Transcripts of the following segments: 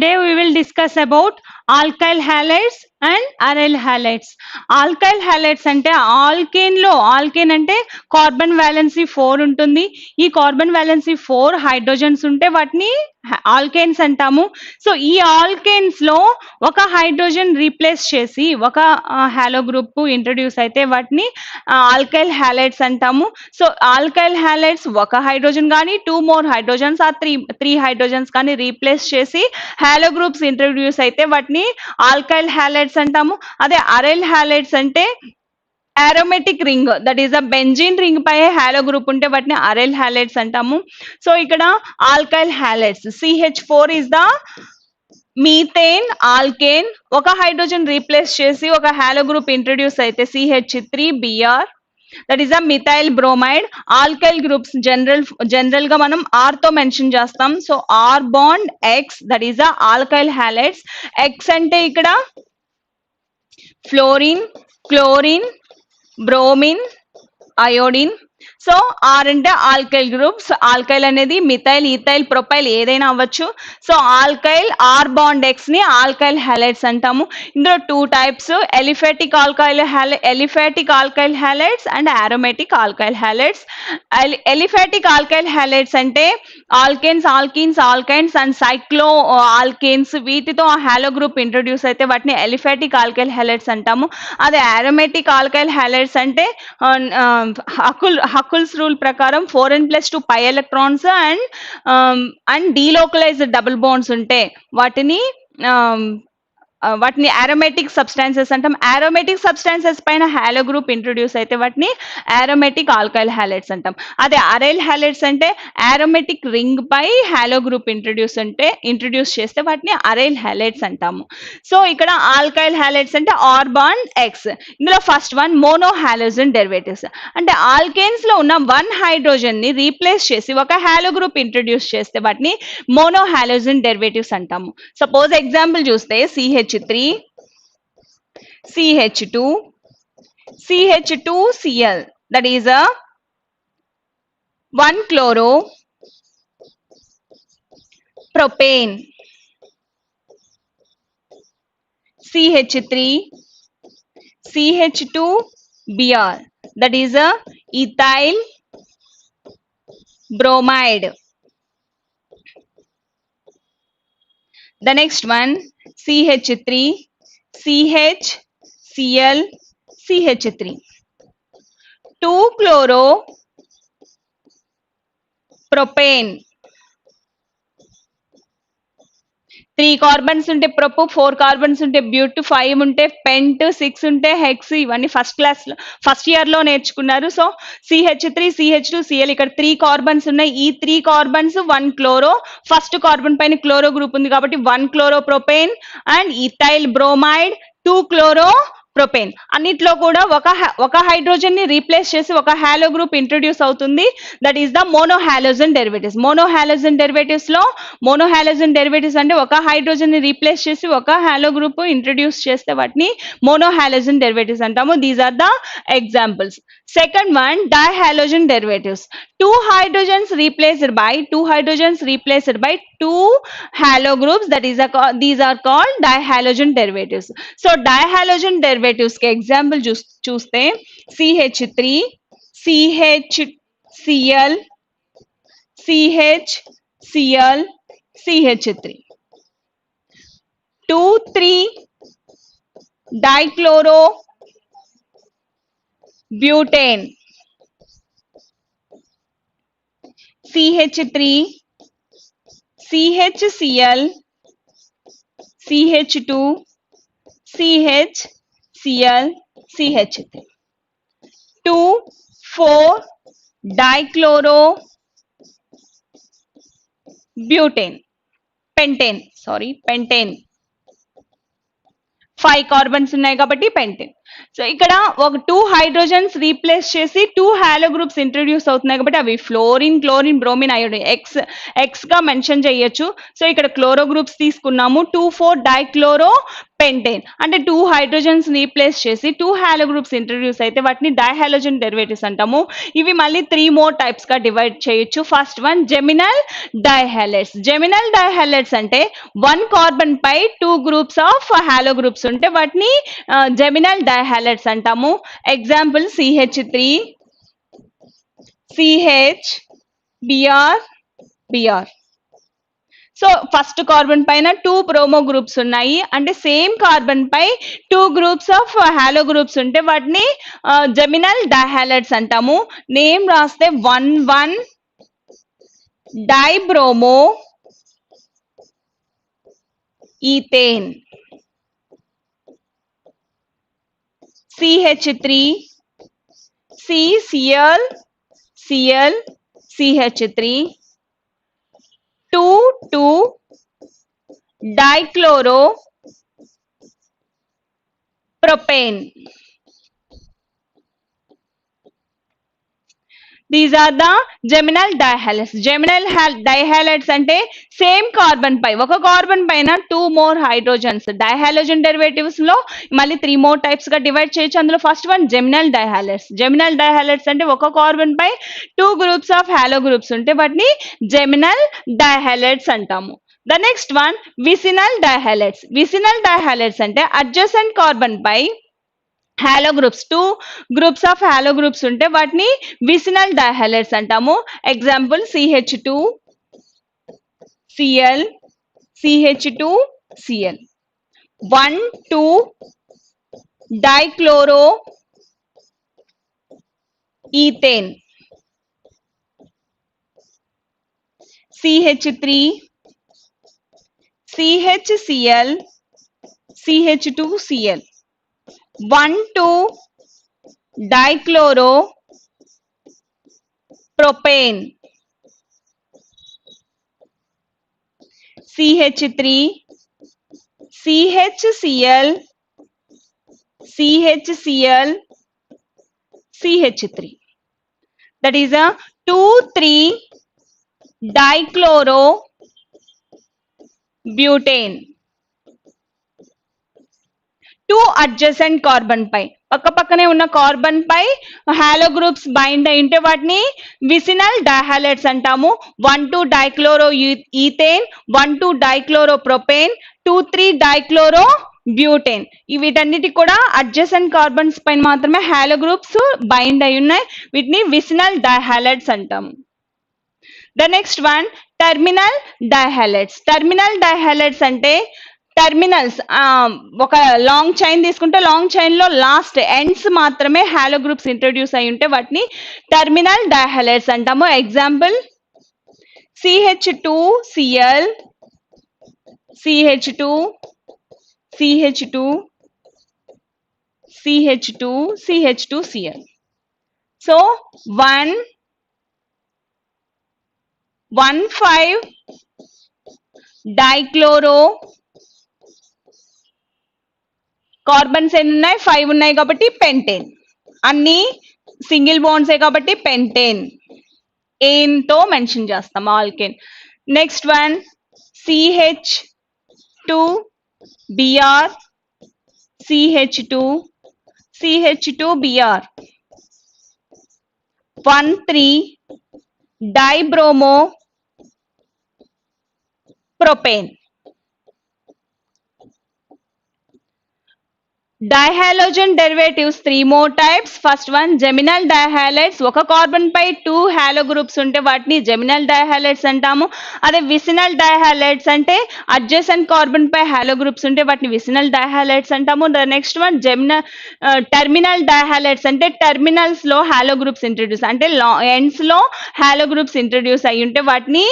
Today we will discuss about alkyl halides and aryl halides. Alkyl halides అంటే alkane లో alkane అంటే carbon valency 4 ఉంటుంది. ఈ carbon valency 4 hydrogens ఉంటే వాటిని ఆల్కేన్స్ అంటాము. సో ఈ ఆల్కేన్స్ లో ఒక హైడ్రోజన్ రీప్లేస్ చేసి ఒక హాలో గ్రూప్ ఇంట్రడ్యూస్ అయితే వాటిని ఆల్కైల్ హాలైడ్స్ అంటాము. సో ఆల్కైల్ హాలైడ్స్ ఒక హైడ్రోజన్ కానీ 2 more హైడ్రోజన్స్ ఆ 3 హైడ్రోజన్స్ కానీ రీప్లేస్ చేసి హాలో గ్రూప్స్ ఇంట్రడ్యూస్ అయితే వాటిని ఆల్కైల్ హాలైడ్స్ అంటాము. అదే అరైల్ హాలైడ్స్ అంటే aromatic ring, that is a benzene ring పై హాలో గ్రూప్ ఉంటే వాటిని అరైల్ హాలైడ్స్ అంటాము. సో ఇక్కడ alkyl halides CH4 is the methane alkane ఒక హైడ్రోజన్ రీప్లేస్ చేసి ఒక హాలో గ్రూప్ ఇంట్రడ్యూస్ అయితే CH3Br, that is a methyl bromide. Alkyl groups general గా మనం ఆర్ తో మెన్షన్ చేస్తాం. So R bond X, that is a alkyl halides. X అంటే ఇక్కడ fluorine, chlorine, bromine, iodine. So R అంటే ఆల్కైల్ గ్రూప్స్. ఆల్కైల్ అనేది methyl, ethyl, propyl ఏదైనా అవ్వచ్చు. So alkyl R bond X ని ఆల్కైల్ హాలైడ్స్ అంటాము. ఇందులో 2 types, aliphatic alkyl halides and aromatic alkyl halides. Aliphatic alkyl halides అంటే alkanes, alkynes and cycloalkanes వీటితో ఆ హాలో గ్రూప్ ఇంట్రడ్యూస్ అయితే వాటిని ఎలిఫాటిక్ ఆల్కైల్ హాలైడ్స్ అంటాము. అదే అరోమాటిక్ ఆల్కైల్ హాలైడ్స్ అంటే హకుల్స్ రూల్ ప్రకారం 4n+2 pi electrons and delocalised double bonds ఉంటే వాటిని అరోమాటిక్ సబ్స్టాన్సెస్ అంటాం. అరోమాటిక్ సబ్స్టాన్సెస్ పైన హాలో గ్రూప్ ఇంట్రడ్యూస్ అయితే వాటిని అరోమాటిక్ ఆల్కైల్ హాలైడ్స్ అంటాం. అదే అరైల్ హాలైడ్స్ అంటే అరోమాటిక్ రింగ్ పై హాలో గ్రూప్ ఇంట్రడ్యూస్ చేస్తే వాటిని అరైల్ హాలైడ్స్ అంటాము. సో ఇక్కడ ఆల్కైల్ హాలైడ్స్ అంటే ఆర్ బాండ్ ఎక్స్. ఇందులో first one mono halogen derivatives అంటే ఆల్కేన్స్ లో ఉన్న 1 హైడ్రోజన్ ని రీప్లేస్ చేసి ఒక హాలో గ్రూప్ ఇంట్రడ్యూస్ చేస్తే వాటిని మోనో హాలోజన్ డెరివేటివ్స్ అంటాము. సపోజ్ ఎగ్జాంపుల్ చూస్తే CH3, CH2, CH2Cl, that is a 1 chloro propane, CH3, CH2Br, that is a ethyl bromide. The next one CH3, CHCl, CH3, 2 chloro propane. 3 carbons ఉంటే ప్రొప్, 4 carbons ఉంటే బ్యూట్, 5 ఉంటే పెంట్, 6 ఉంటే hex. ఇవన్నీ first year లో నేర్చుకున్నారు. So CH3, CH2Cl ఇక్కడ 3 carbons ఉన్నాయి. ఈ 3 కార్బన్స్ 1 క్లోరో, ఫస్ట్ కార్బన్ పైన క్లోరో గ్రూప్ ఉంది కాబట్టి 1 chloropropane and ethyl bromide 2 chloropropane. అన్నిట్లో కూడా ఒక హైడ్రోజన్ ని రీప్లేస్ చేసి ఒక హాలో గ్రూప్ ఇంట్రడ్యూస్ అవుతుంది. That is the monohalogen derivatives. Monohalogen derivatives అంటే ఒక హైడ్రోజన్ ని రీప్లేస్ చేసి ఒక హాలో గ్రూప్ ఇంట్రడ్యూస్ చేస్తే వాటిని మోనోహాలోజన్ డెరివేటివ్స్ అంటాము. These are the examples. Second one dihalogen derivatives. 2 hydrogens replaced by 2 halo groups, that is these are called dihalogen derivatives. So dihalogen derivatives के example चूस्ते CH3, CHCl, CHCl, CH3, 2,3 dichloro butane, CH3, CHCl, CH2, CHCl, CH3, 2,4 dichloro butane, pentane. 5 carbons ఉన్నాయి కాబట్టి pentane. So ఇక్కడ ఒక 2 hydrogens replace చేసి 2 halo groups introduce అవుతున్నాయి కాబట్టి అవి fluorine, chlorine, bromine, iodine X గా మెన్షన్ చేయొచ్చు. సో ఇక్కడ క్లోరో గ్రూప్స్ తీసుకున్నాము. 2,4 డైక్లోరో పెంటేన్ అంటే 2 హైడ్రోజన్స్ రీప్లేస్ చేసి 2 హాలో గ్రూప్స్ ఇంట్రొడ్యూస్ అయితే వాటిని డైహాలోజన్ డెరివేటివ్స్ అంటాము. ఇవి మళ్ళీ 3 మోర్ టైప్స్ గా డివైడ్ చేయొచ్చు. First one geminal dihalides. Geminal dihalides అంటే 1 కార్బన్ పై 2 గ్రూప్స్ ఆఫ్ హాలో గ్రూప్స్ ఉంటే వాటిని జెమినల్ డైహాలైడ్స్ అంటాము. Example CH3, CH, Br, Br. So first carbon పైన 2 బ్రోమో గ్రూప్స్ ఉన్నాయి అంటే సేమ్ కార్బన్ పై 2 గ్రూప్స్ ఆఫ్ హాలో గ్రూప్స్ ఉంటే వాటిని జెమినల్ డైహాలైడ్స్ అంటాము. నేమ్ రాస్తే 1,1 dibromoethane, CH3, CCl, Cl, CH3, 2,2 dichloropropane. These are the geminal dihalides. Geminal dihalides అంటే same carbon పై ఒక కార్బన్ పైన 2 మోర్ హైడ్రోజన్స్. డైహాలోజన్ డెరివేటివ్స్ లో మళ్ళీ 3 మోర్ టైప్స్ గా డివైడ్ చేయొచ్చు. అందులో first one geminal dihalides. Geminal dihalides అంటే ఒక కార్బన్ పై 2 గ్రూప్స్ ఆఫ్ హాలో గ్రూప్స్ ఉంటే వాటిని జెమినల్ డైహాలైడ్స్ అంటాము. The next one vicinal dihalides. Vicinal dihalides అంటే అడ్జసెంట్ కార్బన్ పై halo groups 2 groups of halo groups ఉంటే వాటిని విసినల్ డైహాలైడ్స్ అంటాము. Example CH2, Cl, CH2, Cl, 1,2 dichloroethane, CH3, CHCl, CH2Cl, 1,2 dichloropropane, CH3, CHCl, CHCl, CH3. That is a 2,3 dichloro butane. 2 adjacent carbon పై పక్క పక్కనే ఉన్న carbon పై halo groups bind అయి ఉంటే వాటిని విసినల్ డైహాలైడ్స్ అంటాము. 1,2 dichloro ethane, 1,2 dichloro propane, 2,3 dichloro butane. వీటన్నిటికి కూడా అడ్జసెంట్ కార్బన్స్ పైన మాత్రమే హాలో గ్రూప్స్ బైండ్ అయి ఉన్నాయి. వీటిని విసినల్ డైహాలైడ్స్ అంటాము. The next one terminal dihalides. Terminal dihalides అంటే టెర్మినల్స్ ఒక లాంగ్ చైన్ తీసుకుంటే లాంగ్ చైన్ లో లాస్ట్ ఎండ్స్ మాత్రమే హాలో గ్రూప్స్ ఇంట్రొడ్యూస్ అయి ఉంటే వాటిని టెర్మినల్ డైహాలైడ్స్ అంటాము. Example CH2Cl, CH2, CH2, CH2, CH2Cl. So 1,5 dichloro carbons ఎన్ని ఉన్నాయి 5 ఉన్నాయి కాబట్టి పెంటేన్. అన్ని సింగిల్ బాండ్సే కాబట్టి పెంటేన్ ఏన్ తో మెన్షన్ చేస్తాం alkane. Next one CH2Br, CH2, CH2Br, 1,3 dibromopropane. Dihalogen derivatives 3 more types. First one geminal dihalides. ఒక కార్బన్ పై 2 హాలో గ్రూప్స్ ఉంటే వాటిని జెమినల్ డైహాలైడ్స్ అంటాము. అదే విసినల్ డైహాలైడ్స్ అంటే అడ్జసెంట్ కార్బన్ పై హాలో గ్రూప్స్ ఉంటే వాటిని విసినల్ డైహాలైడ్స్ అంటాము. The next one terminal dihalides అంటే టెర్మినల్స్ లో హాలో గ్రూప్స్ ఇంట్రొడ్యూస్ అంటే ఎండ్స్ లో హాలో గ్రూప్స్ ఇంట్రొడ్యూస్ అయి ఉంటే వాటిని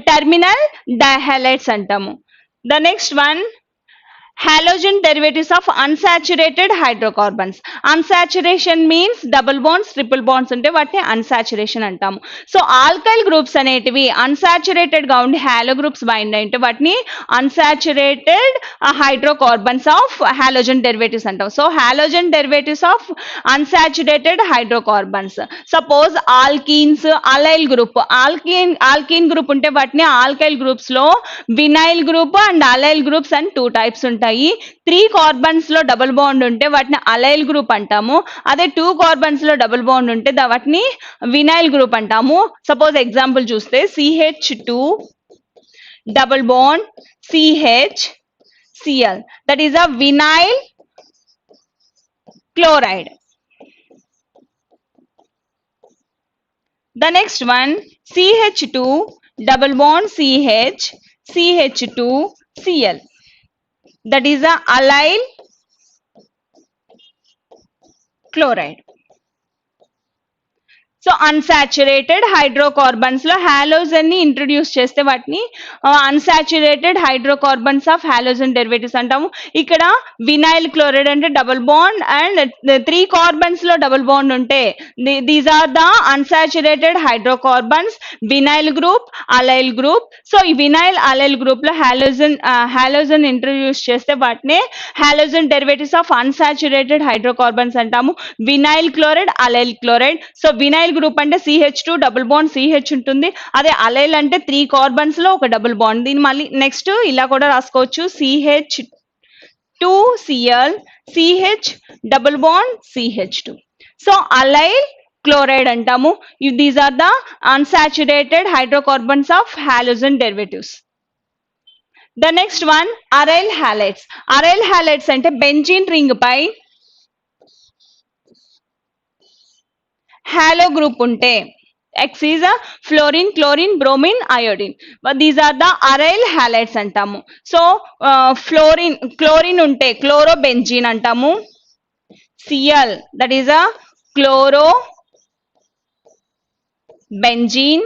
టెర్మినల్ డైహాలైడ్స్ అంటాము. The next one halogen derivatives of unsaturated hydrocarbons. Unsaturation means double bonds, triple bonds ఉంటే వాటిని unsaturation అంటాము. సో ఆల్కైల్ గ్రూప్స్ అనేటివి unsaturated గా ఉండి హాలో గ్రూప్స్ బైండ్ అంటే వాటిని unsaturated hydrocarbons of halogen derivatives అంటాం. So halogen derivatives of unsaturated hydrocarbons. Suppose alkenes, allyl group. Alkene group ఉంటే వాటిని ఆల్కైల్ గ్రూప్స్ లో vinyl group and allyl groups and 2 types ఉంటాయి. 3 కార్బన్స్ లో డబుల్ బాండ్ ఉంటే వాటిని అలైల్ గ్రూప్ అంటాము. అదే 2 కార్బన్స్ లో డబుల్ బాండ్ ఉంటే వాటిని వినైల్ గ్రూప్ అంటాము. సపోజ్ ఎగ్జాంపుల్ చూస్తే CH2 double bond CHCl, that is a vinyl chloride. The next one, CH2 double bond CH2Cl, that is a allyl chloride. So unsaturated hydrocarbons లో halogen ని introduce చేస్తే వాటిని unsaturated hydrocarbons of halogen derivatives అంటాము. ఇక్కడ vinyl chloride అంటే double bond and 3 carbons లో double bond ఉంటే these are the unsaturated hydrocarbons, vinyl group, allyl group. So ఈ వినైల్ అలైల్ గ్రూప్ లో హాలోజన్ ఇంట్రడ్యూస్ చేస్తే వాటిని halogen derivatives of unsaturated hydrocarbons అంటాము. Vinyl chloride, allyl chloride. So vinyl group అంటే CH2 double bond CH ఉంటుంది. అదే అలైల్ అంటే 3 carbons లో ఒక డబుల్ బాండ్. దీన్ని మళ్ళీ నెక్స్ట్ ఇలా కూడా రాసుకోవచ్చు, CH2Cl CH double bond CH2. So allyl chloride అంటాము. These are the unsaturated hydrocarbons of halogen derivatives. The next one aryl halides. Aryl halides అంటే బెంజీన్ రింగ్ పై హాలో గ్రూప్ ఉంటే X is a fluorine, chlorine, bromine, iodine. But these are the aryl halides అంటాము. So chlorine ఉంటే chlorobenzene అంటాము. Cl, that is a chlorobenzene.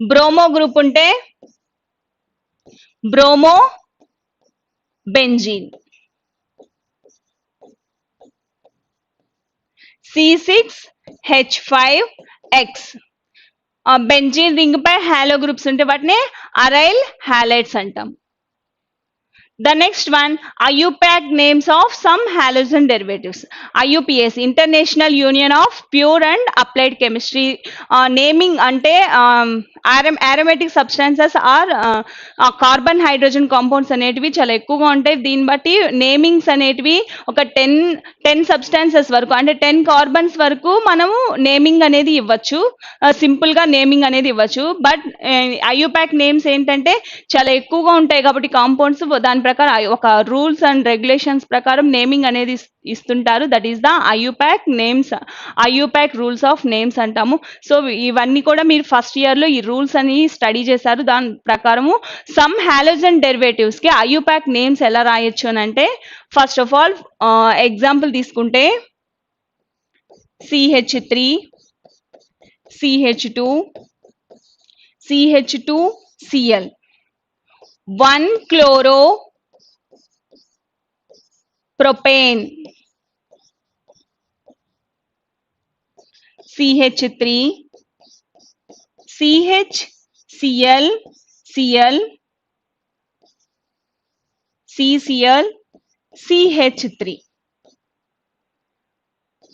Bromo group ఉంటే bromobenzene. C6H5X. Benzene ring పై halo groups ఉంటే వాటిని aryl halides అంటాం. The next one, IUPAC names of some halogen derivatives. IUPAC, International Union of Pure and Applied Chemistry. Naming ante aromatic substances are carbon hydrogen compounds అనేటివి చాలా ఎక్కువగా ఉంటాయి. దీన్ని బట్టి నేమింగ్స్ అనేటివి ఒక 10 సబ్స్టాన్సెస్ వరకు అంటే 10 కార్బన్స్ వరకు మనము నేమింగ్ అనేది ఇవ్వచ్చు. సింపుల్ గా నేమింగ్ అనేది ఇవ్వచ్చు. బట్ IUPAC నేమ్స్ ఏంటంటే చాలా ఎక్కువగా ఉంటాయి కాబట్టి కాంపౌండ్స్ దాని ప్రకారం ఒక రూల్స్ అండ్ రెగ్యులేషన్స్ ప్రకారం నేమింగ్ అనేది ఇస్తుంటారు. That is the IUPAC names, IUPAC rules of names అంటాము. సో ఇవన్నీ కూడా మీరు ఫస్ట్ ఇయర్ లో ఈ రూల్స్ అని స్టడీ చేశారు. దాని ప్రకారము సమ్ హాలోజన్ డెరివేటివ్స్ కి IUPAC నేమ్స్ ఎలా రాయొచ్చు అని అంటే, ఫస్ట్ ఆఫ్ ఆల్ ఎగ్జాంపుల్ తీసుకుంటే CH3, CH2, CH2Cl, 1-chloropropane, CH3, CHCl, Cl, CCl, CH3,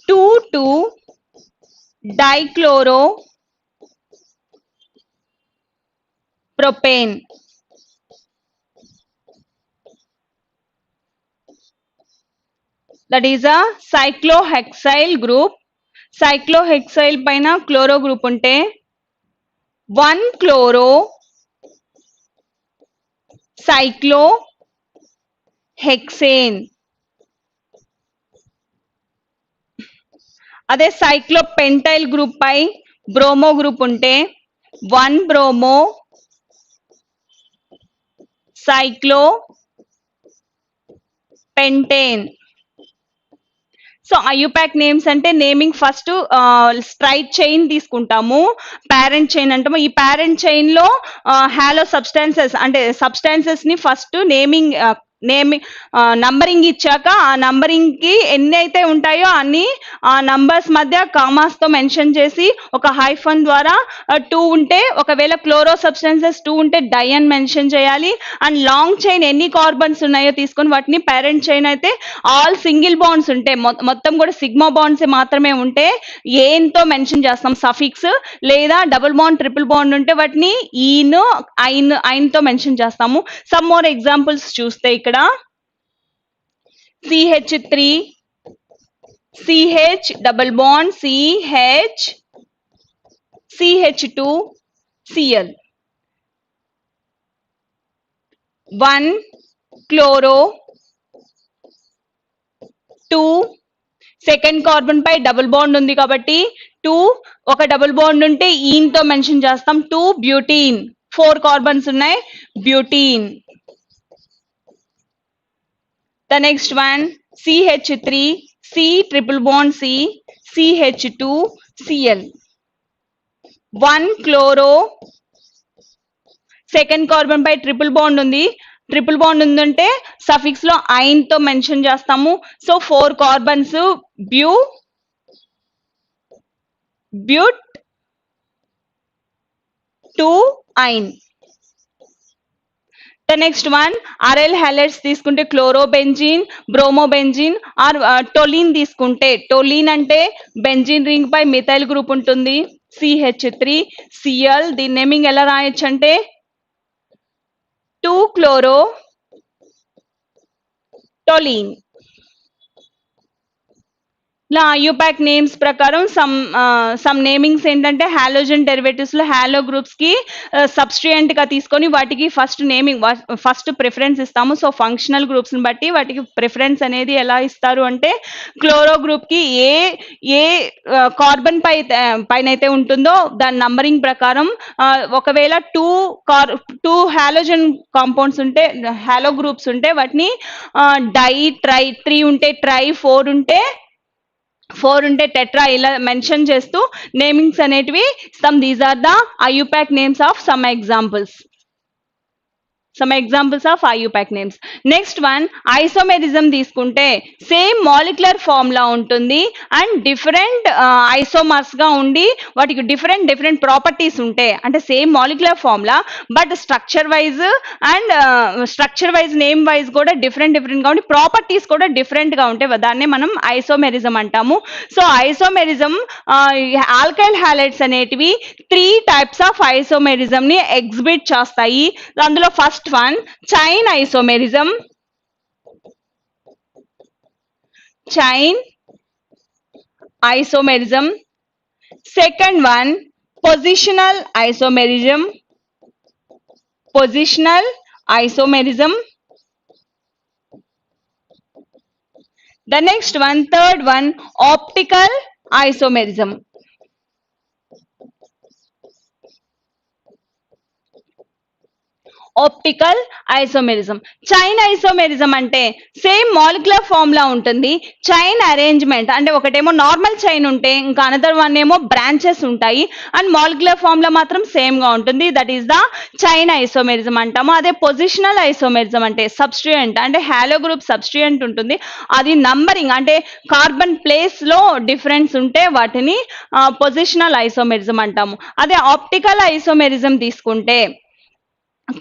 2,2-dichloropropane, that is a cyclohexyl group. cyclohexyl పైన క్లోరో గ్రూప్ ఉంటే 1-chloro-cyclohexane. అదే సైక్లోపెంటైల్ గ్రూప్ పై బ్రోమో గ్రూప్ ఉంటే 1-bromo-cyclopentane. సో ఐయుపాక్ నేమ్స్ అంటే నేమింగ్ ఫస్ట్ స్ట్రైట్ చైన్ తీసుకుంటాము, parent chain అంటాము. ఈ parent chain లో hollow substances అంటే సబ్స్టాన్సెస్ ని ఫస్ట్ నంబరింగ్ ఇచ్చాక ఆ నంబరింగ్ కి ఎన్ని అయితే ఉంటాయో అన్ని ఆ నంబర్స్ మధ్య కామాస్ తో మెన్షన్ చేసి ఒక హైఫన్ ద్వారా 2 ఉంటే, ఒకవేళ క్లోరో సబ్స్టాన్సెస్ 2 ఉంటే డై అని మెన్షన్ చేయాలి. అండ్ లాంగ్ చైన్ ఎన్ని కార్బన్స్ ఉన్నాయో తీసుకొని వాటిని పేరెంట్ చైన్ అయితే ఆల్ సింగిల్ బాండ్స్ ఉంటే మొత్తం కూడా సిగ్మా బాండ్స్ మాత్రమే ఉంటే ఏన్తో మెన్షన్ చేస్తాం సఫిక్స్, లేదా డబుల్ బాండ్ ట్రిపుల్ బాండ్ ఉంటే వాటిని ఐన్ తో మెన్షన్ చేస్తాము. సమ్ మోర్ ఎగ్జాంపుల్స్ చూస్తే ఇక్కడ CH3 CH double bond CH CH2 Cl 1 chloro 2 second carbon పై డబుల్ బాండ్ ఉంది కాబట్టి 2 ఒక డబుల్ బాండ్ ఉంటే ఈన్ తో మెన్షన్ చేస్తాం 2 బ్యూటీన్ 4 కార్బన్స్ ఉన్నాయి butene. The next one CH3 C triple bond C CH2 Cl 1 chloro second carbon పై triple bond ఉంది, triple bond ఉందంటే సఫిక్స్ లో ఐన్ తో మెన్షన్ చేస్తాము. So 4 carbons but 2 yne. The next one aryl halides తీసుకుంటే chlorobenzene, bromobenzene or toluene తీసుకుంటే, toluene అంటే benzene ring పై మిథైల్ గ్రూప్ ఉంటుంది CH3 Cl. దీని నేమింగ్ ఎలా రాయొచ్చు అంటే 2 chloro టోలిన్. ఇలా ఐయుపాక్ నేమ్స్ ప్రకారం సమ్ నేమింగ్స్ ఏంటంటే హాలోజన్ డెరివేటివ్స్ లో హాలో గ్రూప్స్ కి సబ్స్ట్రియంట్ గా తీసుకొని వాటికి ఫస్ట్ ప్రిఫరెన్స్ ఇస్తాము. సో ఫంక్షనల్ గ్రూప్స్ ని బట్టి వాటికి ప్రిఫరెన్స్ అనేది ఎలా ఇస్తారు అంటే క్లోరో గ్రూప్ కి ఏ కార్బన్ పైన అయితే ఉంటుందో దాని నంబరింగ్ ప్రకారం ఒకవేళ 2 హాలోజన్ కాంపౌండ్స్ ఉంటే హాలో గ్రూప్స్ ఉంటే వాటిని డై, ట్రై, 3 ఉంటే ట్రై, 4 ఉంటే టెట్రా ఇలా మెన్షన్ చేస్తూ నేమింగ్స్ అనేటివి these are the IUPAC names of some examples of IUPAC names. Next one isomerism తీసుకుంటే సేమ్ మాలిక్యులర్ ఫార్ములా ఉంటుంది అండ్ డిఫరెంట్ ఐసోమర్స్ గా ఉండి వాటికి డిఫరెంట్ ప్రాపర్టీస్ ఉంటాయి. అంటే same molecular formula but structure wise name wise కూడా different గా ఉండి ప్రాపర్టీస్ కూడా డిఫరెంట్ గా ఉంటాయి. దాన్నే మనం ఐసోమెరిజం అంటాము. సో ఐసోమెరిజం ఆల్కైల్ హాలైడ్స్ అనేటివి 3 టైప్స్ ఆఫ్ ఐసోమెరిజం ని ఎగ్జిబిట్ చేస్తాయి. అందులో first one chain isomerism, second one positional isomerism, the next one third one optical isomerism. Optical isomerism. Chain isomerism అంటే సేమ్ మాలిక్యులర్ ఫార్ములా ఉంటుంది, chain arrangement అంటే ఒకటేమో normal chain ఉంటే ఇంకా అనదర్ వన్ ఏమో బ్రాంచెస్ ఉంటాయి అండ్ మాలిక్యులర్ ఫార్ములా మాత్రం same గా ఉంటుంది. That is the chain isomerism అంటాము. అదే పొజిషనల్ ఐసోమెరిజం అంటే సబ్స్ట్రియంట్ అంటే హాలో గ్రూప్ సబ్స్ట్రియంట్ ఉంటుంది, అది నంబరింగ్ అంటే కార్బన్ ప్లేస్ లో డిఫరెన్స్ ఉంటే వాటిని పొజిషనల్ ఐసోమెరిజం అంటాము. అదే ఆప్టికల్ ఐసోమెరిజం తీసుకుంటే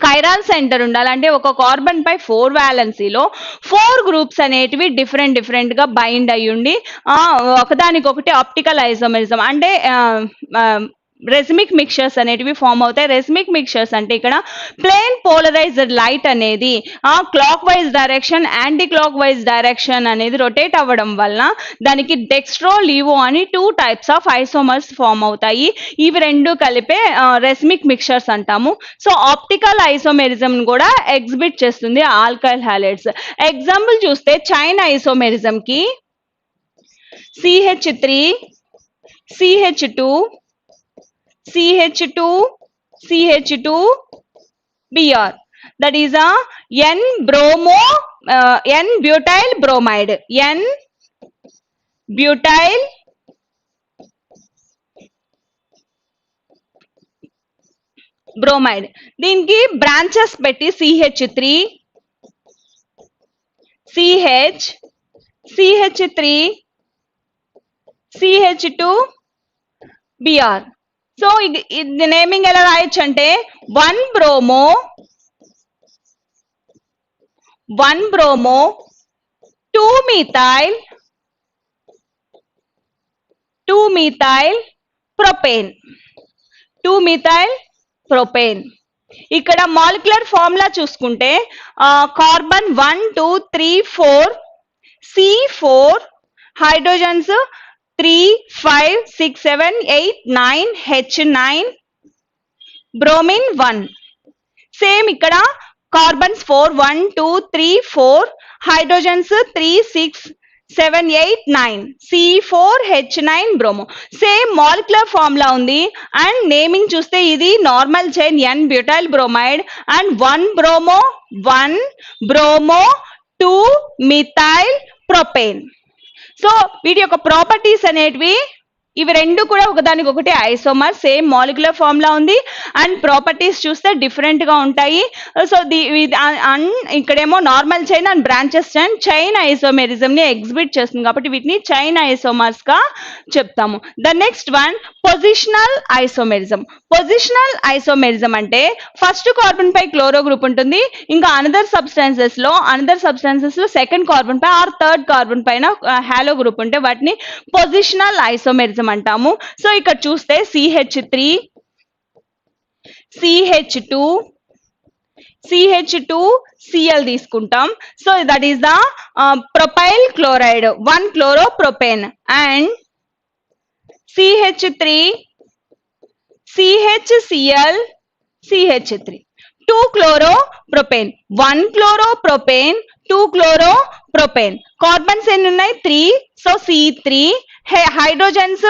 కైరాల్ సెంటర్ ఉండాలి, అంటే ఒక కార్బన్ పై 4 వ్యాలెన్సీలో 4 గ్రూప్స్ అనేటివి డిఫరెంట్ గా బైండ్ అయ్యుండి ఒకదానికొకటి ఆప్టికల్ ఐసోమెరిజం అంటే రెసిమిక్ మిక్చర్స్ అనేటివి ఫామ్ అవుతాయి. రెసిమిక్ మిక్చర్స్ అంటే ఇక్కడ ప్లేన్ పోలరైజ్డ్ లైట్ అనేది clock wise direction, anti clock wise direction అనేది రొటేట్ అవ్వడం వలన దానికి డెక్స్ట్రో లీవో అని 2 టైప్స్ ఆఫ్ ఐసోమర్స్ ఫామ్ అవుతాయి. ఇవి రెండు కలిపే రెసిమిక్ మిక్చర్స్ అంటాము. సో ఆప్టికల్ ఐసోమెరిజం కూడా ఎగ్జిబిట్ చేస్తుంది ఆల్కైల్ హాలైడ్స్. ఎగ్జాంపుల్ చూస్తే చైన్ ఐసోమెరిజం కి CH3 CH2 CH2 CH2 Br, that is a N butyl bromide, N butyl bromide. దీనికి బ్రాంచెస్ పెట్టి CH3 CH CH3 CH2 Br. So ఇది naming ఎలా రాయొచ్చు అంటే 1 bromo 2 methyl propane 2 methyl propane. ఇక్కడ molecular formula చూసుకుంటే carbon 1 2 3 4 C4 hydrogens 3 5 6 7 8 9 H9 bromine 1. Same ఇక్కడ carbons 4 1 2 3 4 hydrogens 3 6 7 8 9 C4 H9 bromo. Same molecular formula ఉంది అండ్ నేమింగ్ చూస్తే ఇది normal chain N butyl bromide and 1 bromo 2 methyl propane. So వీటి యొక్క properties అనేటివి ఇవి రెండు కూడా ఒకదానికొకటి ఐసోమర్, సేమ్ మాలిక్యులర్ ఫార్ములా ఉంది అండ్ ప్రాపర్టీస్ చూస్తే డిఫరెంట్ గా ఉంటాయి. సో ఇక్కడేమో normal chain and branches chain isomerism ని ఎగ్జిబిట్ చేస్తుంది కాబట్టి వీటిని చైన్ ఐసోమర్స్ గా చెప్తాము. The next one positional isomerism. Positional isomerism అంటే ఫస్ట్ కార్బన్ పై క్లోరో గ్రూప్ ఉంటుంది, ఇంకా అనదర్ సబ్స్టాన్సెస్ లో సెకండ్ కార్బన్ పై ఆర్ థర్డ్ కార్బన్ పైన హాలో గ్రూప్ ఉంటే వాటిని పొజిషనల్ ఐసోమెరిజం అంటాము. సో ఇక్కడ చూస్తే CH3 CH2 Cl తీసుకుంటాం. So that is the propyl chloride 1 chloropropan and CH3 CHCl CH3 2 chloropropane 1 chloropropane 2 chloropropane. Carbons ఎన్ని ఉన్నాయి 3, so C3 hydrogens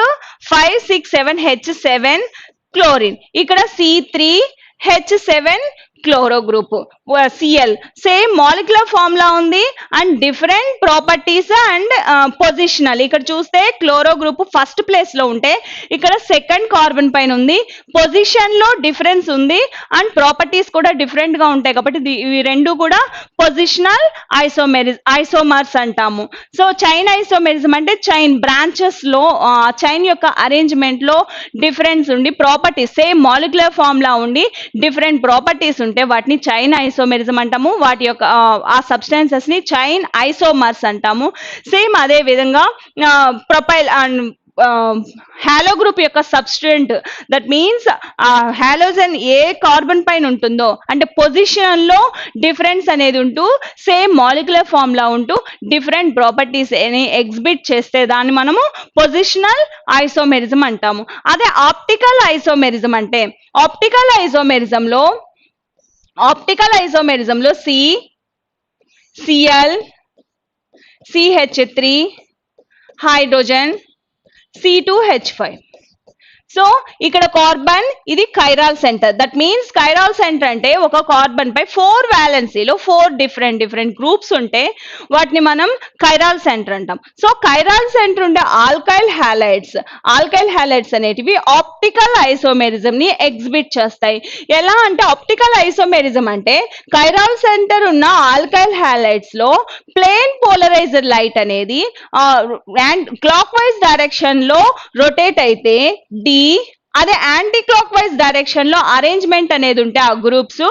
5 6 7 H7 chlorine. ఇక్కడ C3 H7 chloro group Cl. Same molecular formula ఉంది and different properties and positional. ఇక్కడ చూస్తే chloro group first place లో ఉంటే ఇక్కడ second carbon పైన ఉంది, పొజిషన్ లో డిఫరెన్స్ ఉంది అండ్ ప్రాపర్టీస్ కూడా డిఫరెంట్ గా ఉంటాయి కాబట్టి ఇవి రెండు కూడా పొజిషనల్ ఐసోమర్స్ అంటాము. సో చైన్ ఐసోమెరిజం అంటే చైన్ బ్రాంచెస్ లో చైన్ యొక్క అరేంజ్మెంట్ లో డిఫరెన్స్ ఉండి ప్రాపర్టీస్ సేమ్ మాలిక్యులర్ ఫార్ములా ఉండి డిఫరెంట్ ప్రాపర్టీస్ ఉంటే వాటిని చైన్ ఐసోమెరిజం అంటాము. వాటి యొక్క ఆ సబ్స్టాన్సెస్ ని చైన్ ఐసోమర్స్ అంటాము. సేమ్ అదే విధంగా ప్రొపైల్ అండ్ హాలో గ్రూప్ యొక్క సబ్స్టెంట్ దట్ మీన్స్ హాలోజన్ ఏ కార్బన్ పైన ఉంటుందో అంటే పొజిషన్ లో డిఫరెన్స్ అనేది ఉంటూ సేమ్ మాలిక్యులర్ ఫార్ములా ఉంటూ డిఫరెంట్ ప్రాపర్టీస్ ఎగ్జిబిట్ చేస్తే దాన్ని మనము పొజిషనల్ ఐసోమెరిజం అంటాము. అదే ఆప్టికల్ ఐసోమెరిజం అంటే ఆప్టికల్ ఐసోమెరిజంలో Cl CH3 hydrogen C2H5. So ఇక్కడ కార్బన్ ఇది chiral centre. That means chiral centre అంటే ఒక కార్బన్ పై 4 వ్యాలెన్సీలో 4 డిఫరెంట్ గ్రూప్స్ ఉంటే వాటిని మనం కైరాల్ సెంటర్ అంటాం. సో కైరాల్ సెంటర్ ఉండే ఆల్కైల్ హ్యాలైడ్స్ అనేటివి ఆప్టికల్ ఐసోమెరిజం ని ఎగ్జిబిట్ చేస్తాయి. ఎలా అంటే ఆప్టికల్ ఐసోమెరిజం అంటే కైరాల్ సెంటర్ ఉన్న ఆల్కైల్ హ్యాలైడ్స్ లో ప్లేన్ పోలరైజర్ లైట్ అనేది క్లాక్ వైజ్ డైరెక్షన్ లో రొటేట్ అయితే డి, అదే యాంటీ క్లాక్ వైజ్ డైరెక్షన్ లో అరేంజ్మెంట్ అనేది ఉంటే ఆ గ్రూప్స్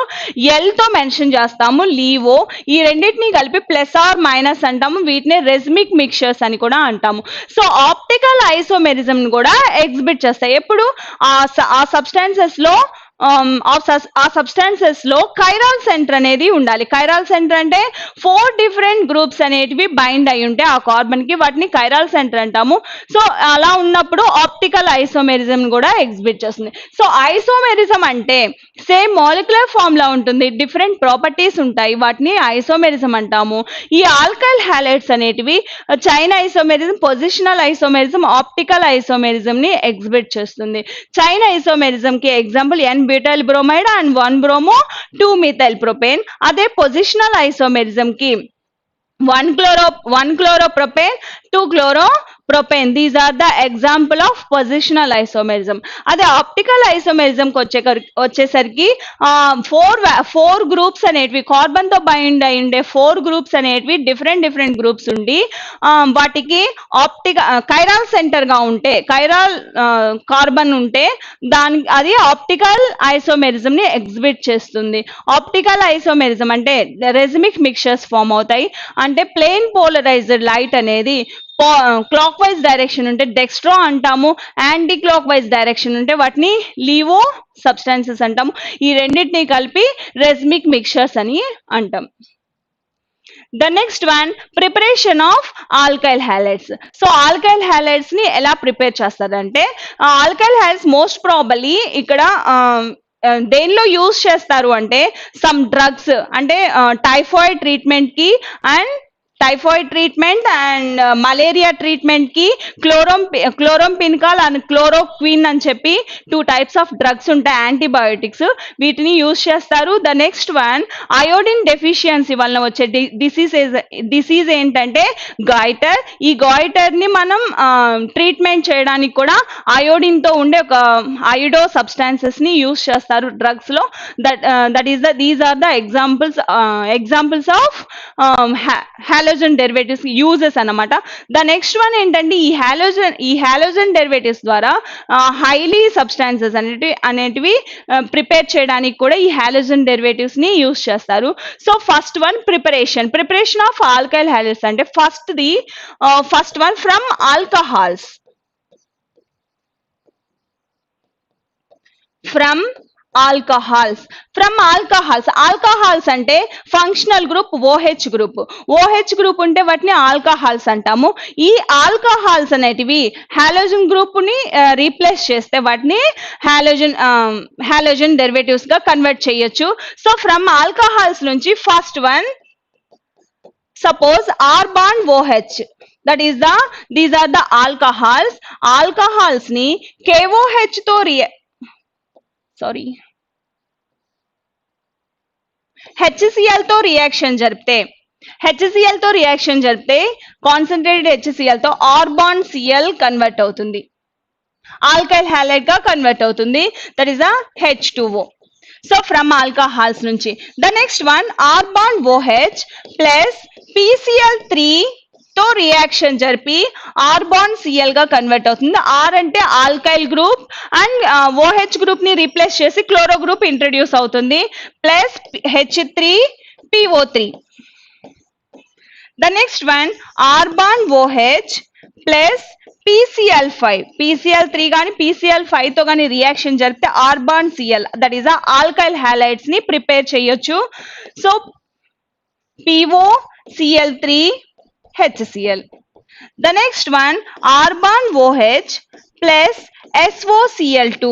ఎల్ తో మెన్షన్ చేస్తాము. లీవో ఈ రెండింటిని కలిపి ప్లస్ ఆర్ మైనస్ అంటాము. వీటిని రెజ్మిక్ మిక్చర్స్ అని కూడా అంటాము. సో ఆప్టికల్ ఐసోమెరిజం కూడా ఎగ్జిబిట్ చేస్తాయి. ఎప్పుడు ఆ సబ్స్టాన్సెస్ లో కైరాల్ సెంటర్ అనేది ఉండాలి. కైరాల్ సెంటర్ అంటే 4 డిఫరెంట్ గ్రూప్స్ అనేటివి బైండ్ అయి ఉంటే ఆ కార్బన్ కి వాటిని కైరాల్ సెంటర్ అంటాము. సో అలా ఉన్నప్పుడు ఆప్టికల్ ఐసోమెరిజం కూడా ఎగ్జిబిట్ చేస్తుంది. సో ఐసోమెరిజం అంటే సేమ్ మాలిక్యులర్ ఫార్ములా ఉంటుంది, డిఫరెంట్ ప్రాపర్టీస్ ఉంటాయి, వాటిని ఐసోమెరిజం అంటాము. ఈ ఆల్కైల్ హ్యాలైడ్స్ అనేటివి chain isomerism, positional isomerism, optical isomerism ని ఎగ్జిబిట్ చేస్తుంది. చైన్ ఐసోమెరిజం కి example N butyl bromide and 1 bromo 2 methyl propane. అదే పొజిషనల్ ఐసోమెరిజం కి 1 chloropropan 2 chloro propane. These are the example of positional isomerism. అదే optical isomerism వచ్చేసరికి four groups అనేటివి carbon తో bind అయి ఉండే 4 గ్రూప్స్ అనేటివి డిఫరెంట్ గ్రూప్స్ ఉండి వాటికి కైరాల్ సెంటర్ గా ఉంటే, కైరాల్ కార్బన్ ఉంటే అది ఆప్టికల్ ఐసోమెరిజం ని ఎగ్జిబిట్ చేస్తుంది. ఆప్టికల్ ఐసోమెరిజం అంటే రెసిమిక్ మిక్చర్స్ ఫామ్ అవుతాయి. అంటే ప్లేన్ పోలరైజ్డ్ లైట్ అనేది క్లాక్ వైజ్ డైరెక్షన్ ఉంటే డెక్స్ట్రా అంటాము, యాంటీ క్లాక్ వైజ్ డైరెక్షన్ ఉంటే వాటిని లీవో సబ్స్టాన్సెస్ అంటాము. ఈ రెండింటిని కలిపి రెసిమిక్ మిక్చర్స్ అని అంటాం. The next one, preparation of alkyl halides. So alkyl halides ని ఎలా ప్రిపేర్ చేస్తారంటే, ఆల్కైల్ హ్యాలైడ్స్ మోస్ట్ ప్రాబబ్లీ ఇక్కడ దేనిలో యూజ్ చేస్తారు అంటే సమ్ డ్రగ్స్, అంటే టైఫాయిడ్ ట్రీట్మెంట్ కి అండ్ మలేరియా ట్రీట్మెంట్ కి క్లోరంపిన్కాల్ అండ్ క్లోరోక్విన్ అని చెప్పి 2 types ఆఫ్ డ్రగ్స్ ఉంటాయి, యాంటీబయోటిక్స్. వీటిని యూజ్ చేస్తారు. The next one, iodine deficiency వలన వచ్చే డిసీజ్ ఏంటంటే గాయిటర్. ఈ గాయిటర్ ని మనం ట్రీట్మెంట్ చేయడానికి కూడా అయోడిన్ తో ఉండే ఒక అయోడో సబ్స్టాన్సెస్ ని యూజ్ చేస్తారు డ్రగ్స్ లో. These are the examples of halogen derivatives uses అన్నమాట. ద నెక్స్ట్ వన్ ఏంటంటే ఈ హాలోజన్ డెరివేటివ్స్ ద్వారా హైలీ సబ్స్టాన్సెస్ అనేటివి ప్రిపేర్ చేయడానికి కూడా ఈ హాలోజన్ డెరివేటివ్స్ ని యూజ్ చేస్తారు. So first one, preparation of alkyl halides అంటే first one from alcohols. Alcohols అంటే functional group OH group. OH group ఉంటే వాటిని ఆల్కహాల్స్ అంటాము. ఈ ఆల్కహాల్స్ అనేటివి హాలోజన్ గ్రూప్ ని రీప్లేస్ చేస్తే వాటిని హాలోజన్ డెరివేటివ్స్ గా కన్వర్ట్ చేయొచ్చు. సో ఫ్రమ్ ఆల్కహాల్స్ నుంచి first one, suppose R bond OH, these are the alcohols ని KOH తో HCl తో రియాక్షన్ జరిపితే కాన్సన్ట్రేటెడ్ HCl తో R bond Cl కన్వర్ట్ అవుతుంది, ఆల్కైల్ హ్యాలైడ్ గా కన్వర్ట్ అవుతుంది. That is the H2O. So from alcohols నుంచి. The next one, R bond OH plus PCl3 తో రియాక్షన్ జరిపి R bond Cl గా కన్వర్ట్ అవుతుంది. R అంటే alkyl group and OH group ని రీప్లేస్ చేసి క్లోరో గ్రూప్ ఇంట్రడ్యూస్ అవుతుంది, plus H3PO3. The next one, R bond OH plus PCl3 కానీ PCl5 తో కానీ రియాక్షన్ జరిపితే R bond Cl, that is alkyl halides ని ప్రిపేర్ చేయొచ్చు. So PO Cl3 HCl. The next one, R bond OH plus SOCl2,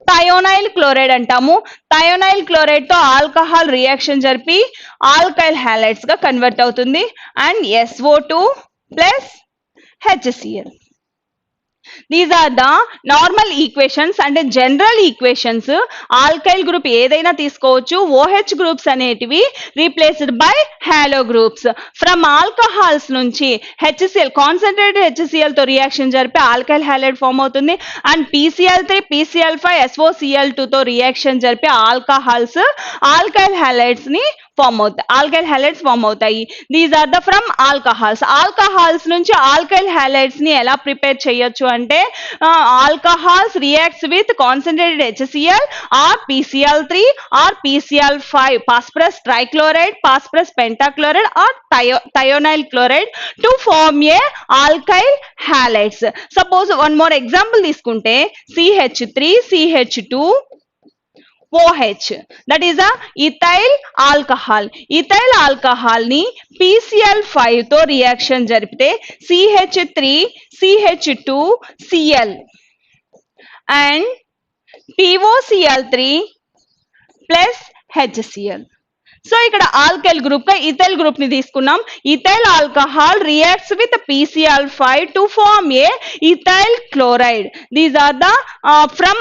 thionyl chloride అంటాము. Thionyl chloride తో alcohol reaction జరిపి alkyl halides గా కన్వర్ట్ అవుతుంది and SO2 plus HCl. These are the normal equations, అంటే general equations. Alkyl group ఏదైనా తీసుకోవచ్చు. OH groups అనేటివి replaced by halo groups. From alcohols నుంచి HCl, కాన్సన్ట్రేటెడ్ HCl తో రియాక్షన్ జరిపి ఆల్కైల్ హ్యాలైడ్ ఫామ్ అవుతుంది అండ్ PCl3, PCl5, SOCl2 తో reaction జరిపి ఆల్కైల్ హ్యాలైడ్స్ ఫామ్ అవుతాయి. These are the from alcohols నుంచి ఆల్కైల్ హ్యాలైడ్స్ ని ఎలా ప్రిపేర్ చేయొచ్చు అంటే, alcohols reacts with concentrated HCl or PCl3 or PCl5, phosphorus trichloride, phosphorus pentachloride or thionyl chloride to form a alkyl halides. Suppose one more example తీసుకుంటే CH3CH2OH, that is ethyl alcohol. Ethyl alcohol ని PCl5 తో reaction జరిపితే CH3CH2Cl and POCl3 plus HCl. So ఇక్కడ alkyl group గా ethyl group ని తీసుకున్నాం. Ethyl alcohol reacts with PCl5 to form a ethyl chloride. These are the from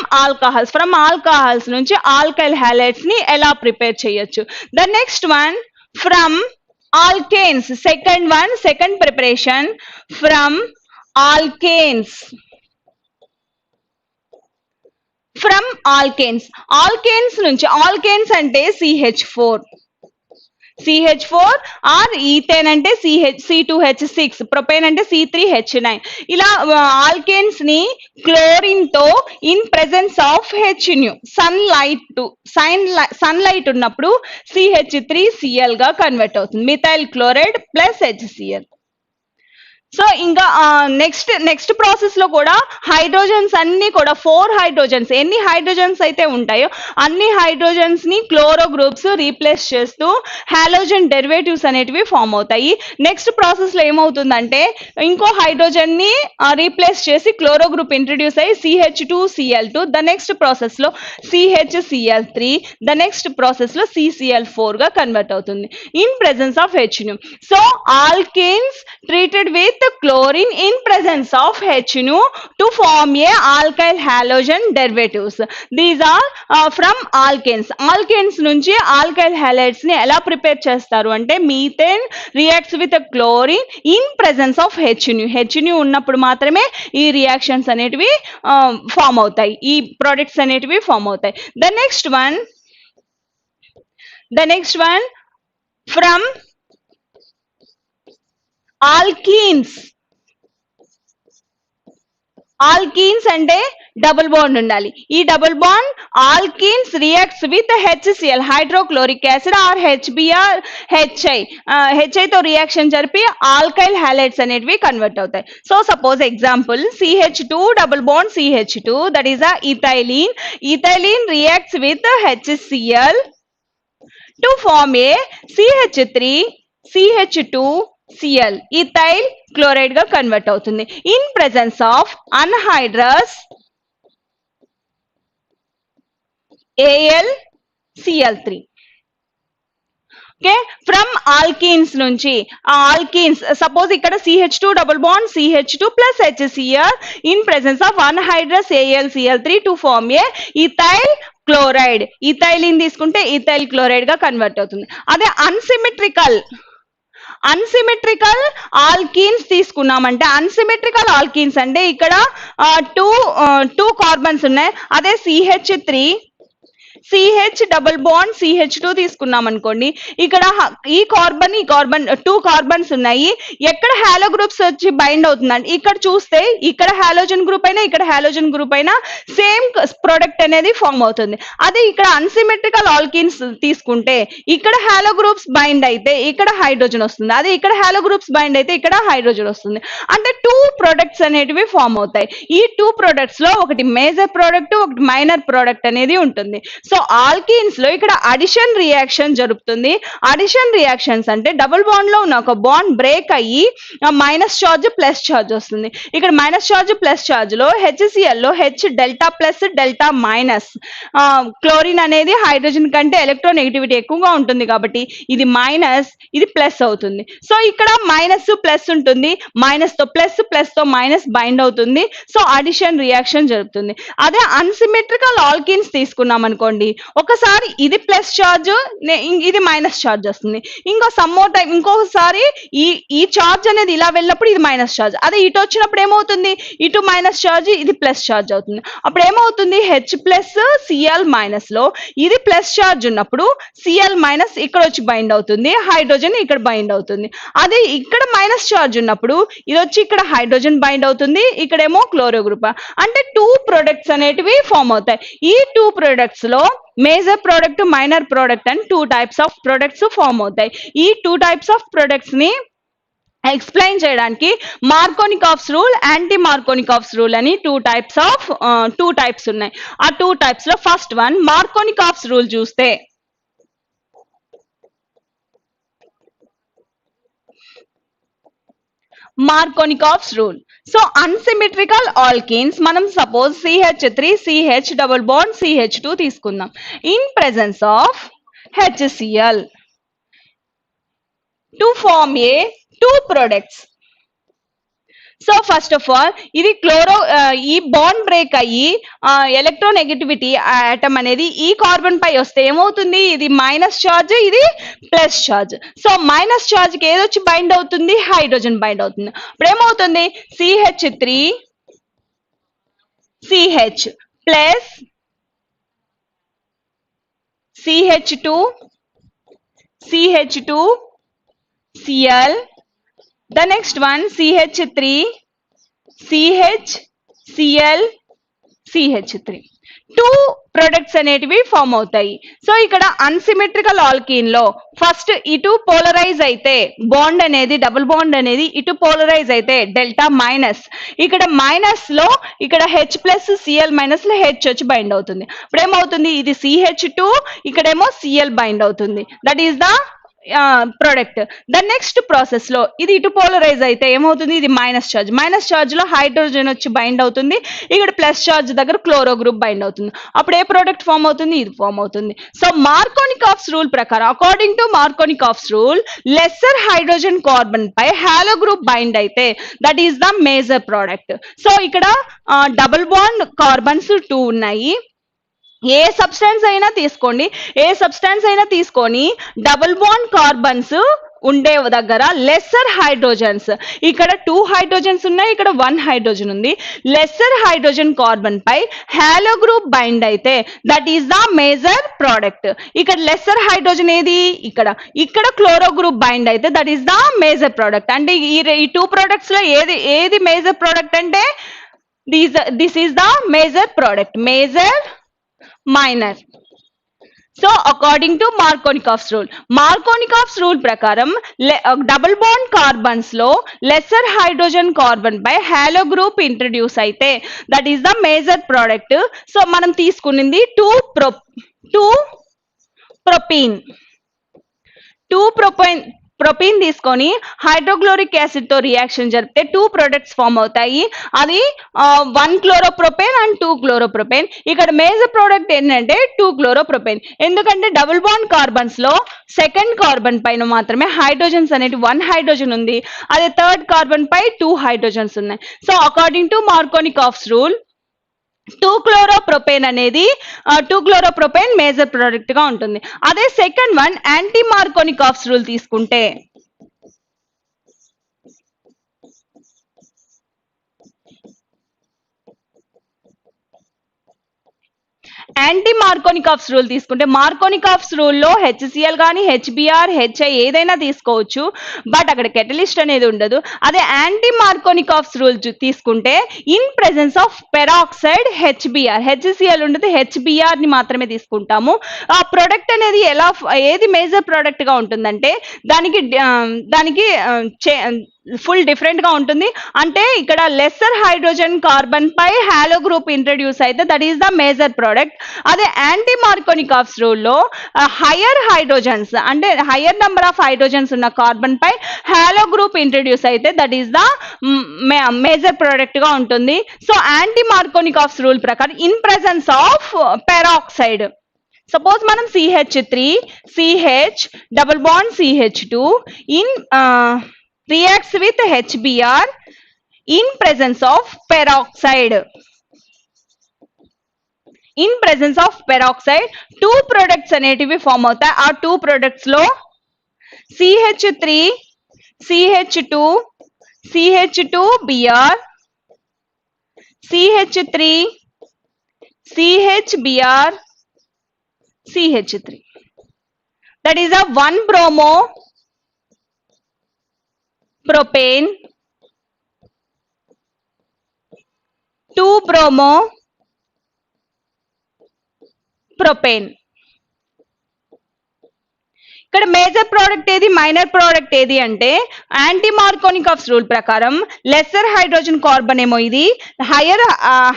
alcohols నుంచి alkyl halides ని ఎలా ప్రిపేర్ చేయొచ్చు. The next one, from alkanes. Second preparation from alkanes. From alkanes. Alkanes నుంచి, alkanes అంటే CH4, CH4 are ethane అంటే C2H6, propane అంటే C3H9. ఇలా alkanes ని క్లోరిన్ తో ఇన్ ప్రెసెన్స్ ఆఫ్ హెచ్న్యూ, సన్లైట్ ఉన్నప్పుడు CH3Cl గా కన్వర్ట్ అవుతుంది. Methyl chloride plus HCl. So ఇంకా నెక్స్ట్ ప్రాసెస్ లో కూడా హైడ్రోజన్స్ అన్ని కూడా 4 హైడ్రోజన్స్, ఎన్ని హైడ్రోజన్స్ అయితే ఉంటాయో అన్ని హైడ్రోజన్స్ ని క్లోరో గ్రూప్స్ రీప్లేస్ చేస్తూ హాలోజన్ డెరివేటివ్స్ అనేటివి ఫామ్ అవుతాయి. నెక్స్ట్ ప్రాసెస్ లో ఏమవుతుందంటే ఇంకో హైడ్రోజన్ ని రీప్లేస్ చేసి క్లోరో గ్రూప్ ఇంట్రడ్యూస్ అయ్యి CH2Cl2, ద నెక్స్ట్ ప్రాసెస్ లో CHCl3, ద నెక్స్ట్ ప్రాసెస్ లో CCl4 గా కన్వర్ట్ అవుతుంది in presence of HNO. So alkanes treated with chlorine in presence of HNO to form a alkyl halogen derivatives. These are from alkanes. Alkanes నుంచి alkyl halides ని ఎలా prepare చేస్తారు అంటే methane reacts with chlorine in presence of HNO. HNO ఉన్నప్పుడు మాత్రమే ఈ reactions అనేటివి form అవుతాయి, ఈ ప్రొడక్ట్స్ అనేటివి ఫామ్ అవుతాయి. The next one from alkenes. Alkenes అంటే డబుల్ బాండ్ ఉండాలి. ఈ double bond alkenes reacts with HCl, hydrochloric acid or HBr, HI తో రియాక్షన్ జరిపి ఆల్కైల్ హాలైడ్స్ అనేటివి కన్వర్ట్ అవుతాయి. So suppose example CH2 double bond CH2, that is uh ethylene. Ethylene reacts with HCl to form a CH3CH2Cl, ethyl chloride గా convert అవుతుంది in presence of anhydrous AlCl3. Okay, from alkenes నుంచి alkenes, suppose ఇక్కడ CH2 double bond CH2 plus HCl in presence of anhydrous AlCl3 to form a ethyl chloride. Ethylene తీసుకుంటే ethyl chloride గా convert అవుతుంది. అదే unsymmetrical alkenes తీసుకున్నామంటే, unsymmetrical alkenes అంటే ఇక్కడ two carbons ఉన్నాయి. అదే CH డబుల్ బాండ్ CH2 తీసుకున్నాం అనుకోండి, ఇక్కడ ఈ కార్బన్ 2 కార్బన్స్ ఉన్నాయి. ఎక్కడ హాలో గ్రూప్స్ వచ్చి బైండ్ అవుతుందండి, ఇక్కడ చూస్తే ఇక్కడ హాలోజన్ గ్రూప్ అయినా ఇక్కడ హాలోజన్ గ్రూప్ అయినా సేమ్ ప్రొడక్ట్ అనేది ఫామ్ అవుతుంది. అదే ఇక్కడ అన్సిమెట్రికల్ ఆల్కీన్స్ తీసుకుంటే ఇక్కడ హాలో గ్రూప్స్ బైండ్ అయితే ఇక్కడ హైడ్రోజన్ వస్తుంది, అదే ఇక్కడ హాలో గ్రూప్స్ బైండ్ అయితే ఇక్కడ హైడ్రోజన్ వస్తుంది. అంటే 2 ప్రొడక్ట్స్ అనేటివి ఫామ్ అవుతాయి. ఈ 2 ప్రొడక్ట్స్ లో ఒకటి మేజర్ ప్రోడక్ట్, ఒకటి మైనర్ ప్రోడక్ట్ అనేది ఉంటుంది. సో ఆల్కీన్స్ లో ఇక్కడ అడిషన్ రియాక్షన్ జరుగుతుంది. అడిషన్ రియాక్షన్స్ అంటే డబుల్ బాండ్ లో ఉన్న ఒక బాండ్ బ్రేక్ అయ్యి మైనస్ చార్జ్ ప్లస్ చార్జ్ వస్తుంది. ఇక్కడ మైనస్ చార్జ్ ప్లస్ చార్జ్ లో HCl లో H delta plus delta minus, chlorine అనేది హైడ్రోజన్ కంటే ఎలక్ట్రోనెగటివిటీ ఎక్కువగా ఉంటుంది కాబట్టి ఇది మైనస్, ఇది ప్లస్ అవుతుంది. సో ఇక్కడ మైనస్ ప్లస్ ఉంటుంది, మైనస్ తో ప్లస్, ప్లస్ తో మైనస్ బైండ్ అవుతుంది. సో అడిషన్ రియాక్షన్ జరుగుతుంది. అదే అన్సిమెట్రికల్ ఆల్కీన్స్ తీసుకున్నాం అనుకోండి, ఒకసారి ఇది ప్లస్ చార్జ్, ఇది మైనస్ చార్జ్ వస్తుంది. ఇంకొకసారి ఈ చార్జ్ అనేది ఇలా వెళ్ళినప్పుడు ఇది మైనస్ చార్జ్, అదే ఇటు వచ్చినప్పుడు ఏమవుతుంది, ఇటు మైనస్ చార్జ్, ఇది ప్లస్ చార్జ్ అవుతుంది. అప్పుడు ఏమవుతుంది, H ప్లస్ Cl మైనస్ లో ఇది ప్లస్ చార్జ్ ఉన్నప్పుడు Cl మైనస్ ఇక్కడ వచ్చి బైండ్ అవుతుంది, హైడ్రోజన్ ఇక్కడ బైండ్ అవుతుంది. అదే ఇక్కడ మైనస్ చార్జ్ ఉన్నప్పుడు ఇది వచ్చి ఇక్కడ హైడ్రోజన్ బైండ్ అవుతుంది, ఇక్కడేమో క్లోరో గ్రూప్. అంటే 2 ప్రొడక్ట్స్ అనేటివి ఫామ్ అవుతాయి. ఈ 2 ప్రొడక్ట్స్ లో మేజర్ ప్రోడక్ట్, మైనర్ ప్రోడక్ట్ అని 2 టైప్స్ ఆఫ్ ప్రొడక్ట్స్ ఫామ్ అవుతాయి. ఈ 2 టైప్స్ ఆఫ్ ప్రొడక్ట్స్ ని ఎక్స్ప్లెయిన్ చేయడానికి మార్కోనికాఫ్స్ రూల్, యాంటీ మార్కోనికాఫ్స్ రూల్ అని 2 టైప్స్ ఉన్నాయి. ఆ 2 టైప్స్ లో ఫస్ట్ వన్ మార్కోనికాఫ్స్ రూల్ చూస్తే, Markovnikov's rule. So unsymmetrical alkenes మనం suppose CH3CH double bond CH2 తీసుకుందాం in presence of HCl to form a 2 products. So first of all ఇది ఈ bond break అయ్యి ఎలక్ట్రోనెగటివిటీ ఆటమ్ అనేది ఈ carbon పై వస్తే ఏమవుతుంది, ఇది మైనస్ ఛార్జ్, ఇది plus charge. So minus charge కి ఏది వచ్చి బైండ్ అవుతుంది, హైడ్రోజన్ బైండ్ అవుతుంది. ఇప్పుడు ఏమవుతుంది, CH3 CH plus CH2 Cl. The next one CH3 CH Cl CH3. Two products అనేటివి ఫామ్ అవుతాయి. సో ఇక్కడ అన్సిమెట్రికల్ ఆల్కీన్ లో ఫస్ట్ ఇటు పోలరైజ్ అయితే బాండ్ అనేది డబుల్ బాండ్ అనేది ఇటు పోలరైజ్ అయితే డెల్టా మైనస్, ఇక్కడ మైనస్ లో ఇక్కడ H ప్లస్ Cl మైనస్ లో H వచ్చి బైండ్ అవుతుంది. ఇప్పుడు ఏమవుతుంది, ఇది CH2 ఇక్కడేమో Cl బైండ్ అవుతుంది. That is the product. The next process లో ఇది ఇటు పోలరైజ్ అయితే ఏమవుతుంది, ఇది మైనస్ ఛార్జ్ లో హైడ్రోజన్ వచ్చి బైండ్ అవుతుంది, ఇక్కడ ప్లస్ ఛార్జ్ దగ్గర క్లోరో గ్రూప్ బైండ్ అవుతుంది. అప్పుడు ఏ ప్రోడక్ట్ ఫామ్ అవుతుంది, ఇది ఫామ్ అవుతుంది. సో మార్కోనికాఫ్స్ రూల్ ప్రకారం, according to Markovnikov's rule, lesser hydrogen carbon పై హాలో గ్రూప్ బైండ్ అయితే that is the major product. So ఇక్కడ డబుల్ బాండ్ కార్బన్స్ 2 ఉన్నాయి. ఏ సబ్స్టాన్స్ అయినా తీసుకొని డబుల్ బాండ్ కార్బన్స్ ఉండే దగ్గర లెస్సర్ హైడ్రోజన్స్, ఇక్కడ 2 హైడ్రోజన్స్ ఉన్నాయి, ఇక్కడ 1 హైడ్రోజన్ ఉంది. లెస్సర్ హైడ్రోజన్ కార్బన్ పై హాలో గ్రూప్ బైండ్ అయితే that is the major product. ఇక్కడ లెస్సర్ హైడ్రోజన్ ఏది, ఇక్కడ క్లోరో గ్రూప్ బైండ్ అయితే that is the major product. అంటే ఈ 2 ప్రొడక్ట్స్ లో ఏది మేజర్ ప్రోడక్ట్ అంటే this is the major product, major minor. So according to Markovnikov's rule ప్రకారం డబుల్ బాండ్ కార్బన్స్ లో లెస్సర్ హైడ్రోజన్ కార్బన్ పై హాలో గ్రూప్ ఇంట్రడ్యూస్ అయితే that is the major product. So మనం తీసుకునింది 2 ప్రొపీన్ తీసుకొని hydrochloric acid తో reaction జరిపితే 2 products form అవుతాయి. అది 1 క్లోరోప్రొపేన్ and 2 క్లోరోప్రొపేన్. ఇక్కడ మేజర్ ప్రోడక్ట్ ఏంటంటే 2 క్లోరోప్రొపేన్. ఎందుకంటే డబుల్ బాండ్ కార్బన్స్ లో సెకండ్ కార్బన్ పైన మాత్రమే హైడ్రోజన్స్ అనేది 1 హైడ్రోజన్ ఉంది, అదే థర్డ్ కార్బన్ పై 2 హైడ్రోజన్స్ ఉన్నాయి. So according to Markovnikov's rule 2 క్లోరోప్రొపేన్ అనేది 2 క్లోరోప్రొపేన్ మేజర్ ప్రోడక్ట్ గా ఉంటుంది. అదే second one anti Markovnikov's rule తీసుకుంటే మార్కోనికాఫ్స్ రూల్లో HCl కానీ HBr HI ఏదైనా తీసుకోవచ్చు, బట్ అక్కడ కెటలిస్ట్ అనేది ఉండదు. అదే యాంటీ మార్కోనికాఫ్స్ రూల్ తీసుకుంటే in presence of peroxide HBr, HCl ఉండదు, HBr ని మాత్రమే తీసుకుంటాము. ఆ ప్రొడక్ట్ అనేది ఏది మేజర్ ప్రోడక్ట్ గా ఉంటుందంటే దానికి ఫుల్ డిఫరెంట్ గా ఉంటుంది. అంటే ఇక్కడ లెస్సర్ హైడ్రోజన్ కార్బన్ పై హాలో గ్రూప్ ఇంట్రడ్యూస్ అయితే that is the major product. అదే యాంటీ మార్కోనికాఫ్స్ రూల్లో హయ్యర్ హైడ్రోజన్స్ అంటే హయ్యర్ నెంబర్ ఆఫ్ హైడ్రోజన్స్ ఉన్న కార్బన్ పై హాలో గ్రూప్ ఇంట్రడ్యూస్ అయితే that is the major product గా ఉంటుంది. సో యాంటీ మార్కోనికాఫ్స్ రూల్ ప్రకారం in presence of peroxide, suppose మనం CH3 CH double bond CH2 reacts with HBr in presence of peroxide. Two products అనేటివి form అవుతాయి. ఆ 2 products లో CH3 CH2 CH2Br CH3 CHBr CH3. That is a 1 bromo propane, 2 bromo propane. ఇక్కడ major product ఏది, minor product ఏది అంటే anti Markovnikov's rule ప్రకారం lesser hydrogen carbon ఏమో ఇది,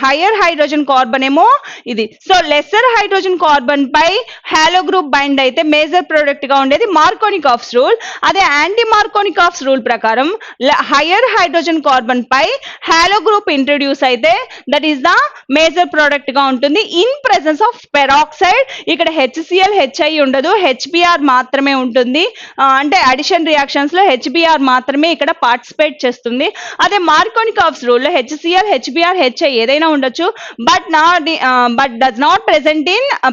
హయ్యర్ హైడ్రోజన్ కార్బన్ ఏమో ఇది. సో లెస్సర్ హైడ్రోజన్ కార్బన్ పై హాలో గ్రూప్ బైండ్ అయితే మేజర్ ప్రోడక్ట్ గా ఉండేది మార్కోనికాఫ్స్ రూల్. అదే యాంటీ మార్కోనికాఫ్స్ రూల్ ప్రకారం హయ్యర్ హైడ్రోజన్ కార్బన్ పై హాలో గ్రూప్ ఇంట్రడ్యూస్ అయితే that is the major product గా ఉంటుంది ఇన్ ప్రెసెన్స్ ఆఫ్ పెరాక్సైడ్. ఇక్కడ HCl HI ఉండదు, HBr మాత్రమే మాత్రమే ఉంటుంది, అంటే అడిషన్ రియాక్షన్స్ లో HBr మాత్రమే ఇక్కడ పార్టిసిపేట్ చేస్తుంది. అదే మార్కోనికాఫ్స్ రూల్ లో HCl, HBr, HI ఏదైనా ఉండొచ్చు, but does not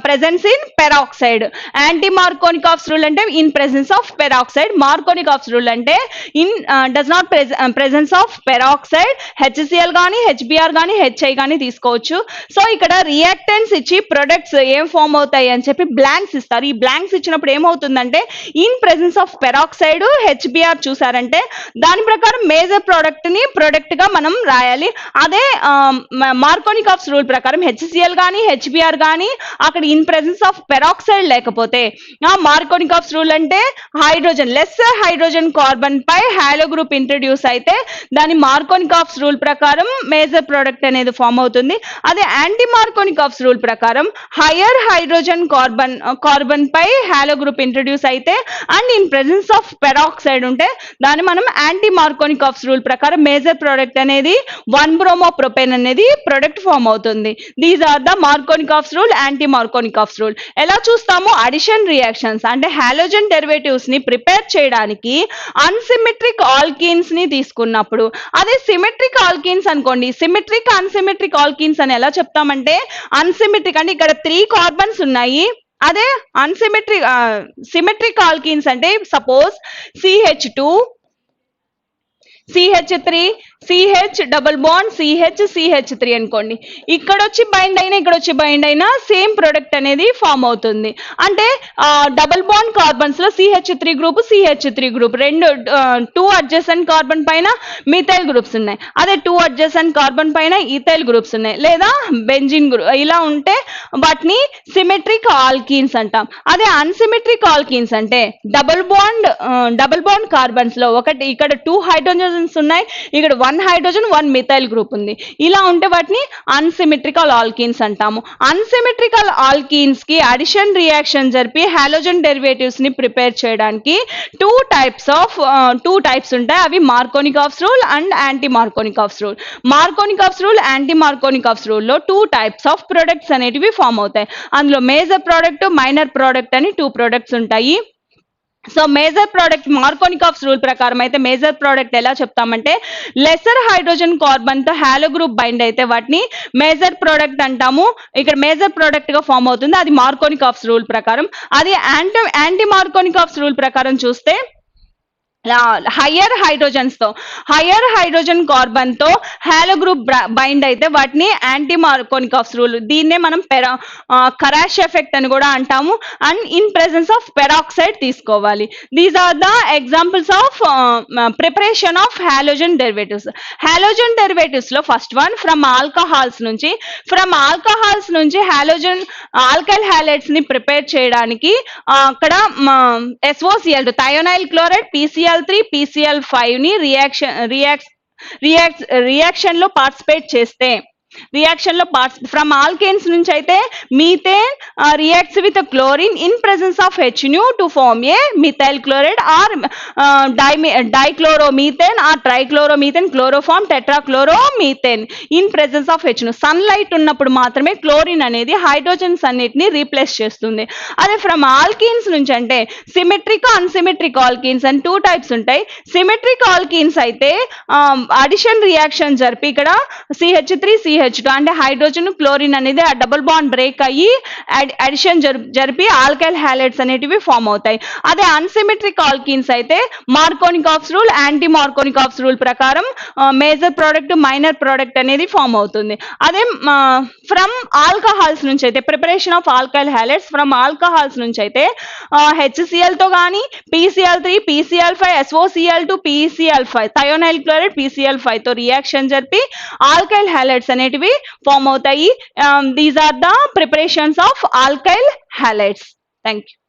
presence in peroxide. Anti Markovnikov's rule అంటే in presence of peroxide, Markovnikov's rule అంటే in does not presence of peroxide. HCl కానీ HBr కానీ HI కానీ తీసుకోవచ్చు. సో ఇక్కడ రియాక్టెంట్స్ ఇచ్చి ప్రొడక్ట్స్ ఏం ఫామ్ అవుతాయి అని చెప్పి బ్లాంక్స్ ఇస్తారు. ఈ బ్లాంక్స్ ఇచ్చినప్పుడు ఏమవుతుందంటే in presence of peroxide HBr చూసారంటే దాని ప్రకారం మేజర్ ప్రోడక్ట్ ని ప్రొడక్ట్ గా మనం రాయాలి. అదే మార్కోనికాఫ్స్ రూల్ ప్రకారం HCl కానీ HBr కానీ అక్కడ ఇన్ ప్రెజెన్స్ ఆఫ్ పెరాక్సైడ్ లేకపోతే మార్కోనికాఫ్స్ రూల్ అంటే హైడ్రోజన్ లెస్సర్ హైడ్రోజన్ కార్బన్ పై హాలో గ్రూప్ ఇంట్రడ్యూస్ అయితే దాని మార్కోనికాఫ్స్ రూల్ ప్రకారం మేజర్ ప్రోడక్ట్ అనేది ఫామ్ అవుతుంది. అదే యాంటీ మార్కోనికాఫ్స్ రూల్ ప్రకారం హైయర్ హైడ్రోజన్ కార్బన్ పై హాలో గ్రూప్ ఇంట్రడ్యూస్ అయితే and in presence of peroxide ఉంటే దాన్ని మనం యాంటీ మార్కోనికాఫ్స్ రూల్ ప్రకారం మేజర్ ప్రోడక్ట్ అనేది 1-bromopropane అనేది ప్రొడక్ట్ ఫామ్ అవుతుంది. These are the Markovnikov's rule, anti Markovnikov's rule. ఎలా చూస్తాము? అడిషన్ రియాక్షన్స్ అంటే హాలోజన్ డెరివేటివ్స్ ని ప్రిపేర్ చేయడానికి అన్సిమెట్రిక్ ఆల్కీన్స్ ని తీసుకున్నప్పుడు, అదే సిమెట్రిక్ ఆల్కీన్స్ అనుకోండి, సిమెట్రిక్ అన్సిమెట్రిక్ ఆల్కీన్స్ అని ఎలా చెప్తామంటే అన్సిమెట్రిక్ అంటే ఇక్కడ 3 కార్బన్స్ ఉన్నాయి, అదే సిమెట్రిక్ ఆల్కీన్స్ అంటే suppose CH2 CH3 CH double bond CH3 అనుకోండి. ఇక్కడ వచ్చి బైండ్ అయినా సేమ్ ప్రొడక్ట్ అనేది ఫామ్ అవుతుంది. అంటే డబుల్ బాండ్ కార్బన్స్ లో CH3 గ్రూప్ రెండు 2 అడ్జసెంట్ కార్బన్ పైన మిథైల్ గ్రూప్స్ ఉన్నాయి, అదే 2 అడ్జసెంట్ కార్బన్ పైన ఈథైల్ గ్రూప్స్ ఉన్నాయి, లేదా బెంజిన్ గ్రూప్ ఇలా ఉంటే వాటిని సిమెట్రిక్ ఆల్కీన్స్ అంటాం. అదే అన్సిమెట్రిక్ ఆల్కీన్స్ అంటే డబుల్ బాండ్ కార్బన్స్ లో ఒకటి ఇక్కడ 2 హైడ్రోజన్స్ ఉన్నాయి, ఇక్కడ 1 హైడ్రోజన్ 1 మిథైల్ గ్రూప్ ఉంది. ఇలా ఉంటే వాటిని అన్సిమెట్రికల్ ఆల్కీన్స్ అంటాము. అన్సిమెట్రికల్ ఆల్కీన్స్ కి అడిషన్ రియాక్షన్ జరిపి హాలోజన్ డెరివేటివ్స్ ని ప్రిపేర్ చేయడానికి 2 టైప్స్ ఉంటాయి. అవి Markovnikov's rule and anti Markovnikov's rule. Markovnikov's rule, anti Markovnikov's rule లో 2 టైప్స్ ఆఫ్ ప్రొడక్ట్స్ అనేటివి ఫామ్ అవుతాయి. అందులో మేజర్ ప్రోడక్ట్, మైనర్ ప్రోడక్ట్ అని 2 ప్రొడక్ట్స్ ఉంటాయి. సో మేజర్ ప్రోడక్ట్ మార్కోనికాఫ్స్ రూల్ ప్రకారం అయితే మేజర్ ప్రోడక్ట్ ఎలా చెప్తామంటే లెసర్ హైడ్రోజన్ కార్బన్ తో హాలో గ్రూప్ బైండ్ అయితే వాటిని మేజర్ ప్రోడక్ట్ అంటాము. ఇక్కడ మేజర్ ప్రోడక్ట్ గా ఫామ్ అవుతుంది, అది మార్కోనికాఫ్స్ రూల్ ప్రకారం. అది యాంటీ మార్కోనికాఫ్స్ రూల్ ప్రకారం చూస్తే హయ్యర్ హైడ్రోజన్ కార్బన్ తో హాలో గ్రూప్ బైండ్ అయితే వాటిని యాంటీ మార్కోనికాఫ్స్ రూల్, దీన్నే మనం కరాష్ ఎఫెక్ట్ అని కూడా అంటాము. And in presence of peroxide తీసుకోవాలి. These are the examples of preparation of halogen derivatives. Halogen derivatives లో ఫస్ట్ వన్ ఫ్రమ్ ఆల్కహాల్స్ నుంచి హాలోజన్ ఆల్కైల్ హాలైడ్స్ ని ప్రిపేర్ చేయడానికి అక్కడ SOCl2 thionyl chloride PCl3 PCl5 ని రియాక్షన్ లో పార్టిసిపేట్ చేస్తే from alkanes నుంచి అయితే methane reacts with chlorine in presence of HNU to form a methyl chloride or dichloromethane or trichloromethane chloroform tetrachloromethane in presence of HNU. Sunlight ఉన్నప్పుడు మాత్రమే chlorine అనేది hydrogens అన్నిటిని replace చేస్తుంది. అదే ఫ్రమ్ ఆల్కీన్స్ నుంచి అంటే సిమెట్రిక్ అన్సిమెట్రిక్ ఆల్కీన్స్ అని 2 types ఉంటాయి. సిమెట్రిక్ ఆల్కీన్స్ అయితే అడిషన్ రియాక్షన్ జరిపి ఇక్కడ CH3 CH2 అంటే హైడ్రోజన్ క్లోరిన్ అనేది ఆ డబుల్ బాండ్ బ్రేక్ అయ్యి అడిషన్ జరిపి ఆల్కైల్ హాలైడ్స్ అనేటివి ఫామ్ అవుతాయి. అదే అన్సిమెట్రిక్ ఆల్కీన్స్ అయితే మార్కోనికాఫ్స్ రూల్, యాంటీ మార్కోనికాఫ్స్ రూల్ ప్రకారం మేజర్ ప్రోడక్ట్, మైనర్ ప్రోడక్ట్ అనేది ఫామ్ అవుతుంది. అదే ఫ్రమ్ ఆల్కహాల్స్ నుంచి అయితే preparation of alkyl halides from alcohols నుంచి అయితే HCl తో కానీ PCl3 PCl5 SOCl2 PCl5 థయోనైల్ chloride PCl5 తో రియాక్షన్ జరిపి ఆల్కైల్ హాలైడ్స్ అనేటివి ఫామ్ అవుతాయి. These are the preparations of alkyl halides. Thank you.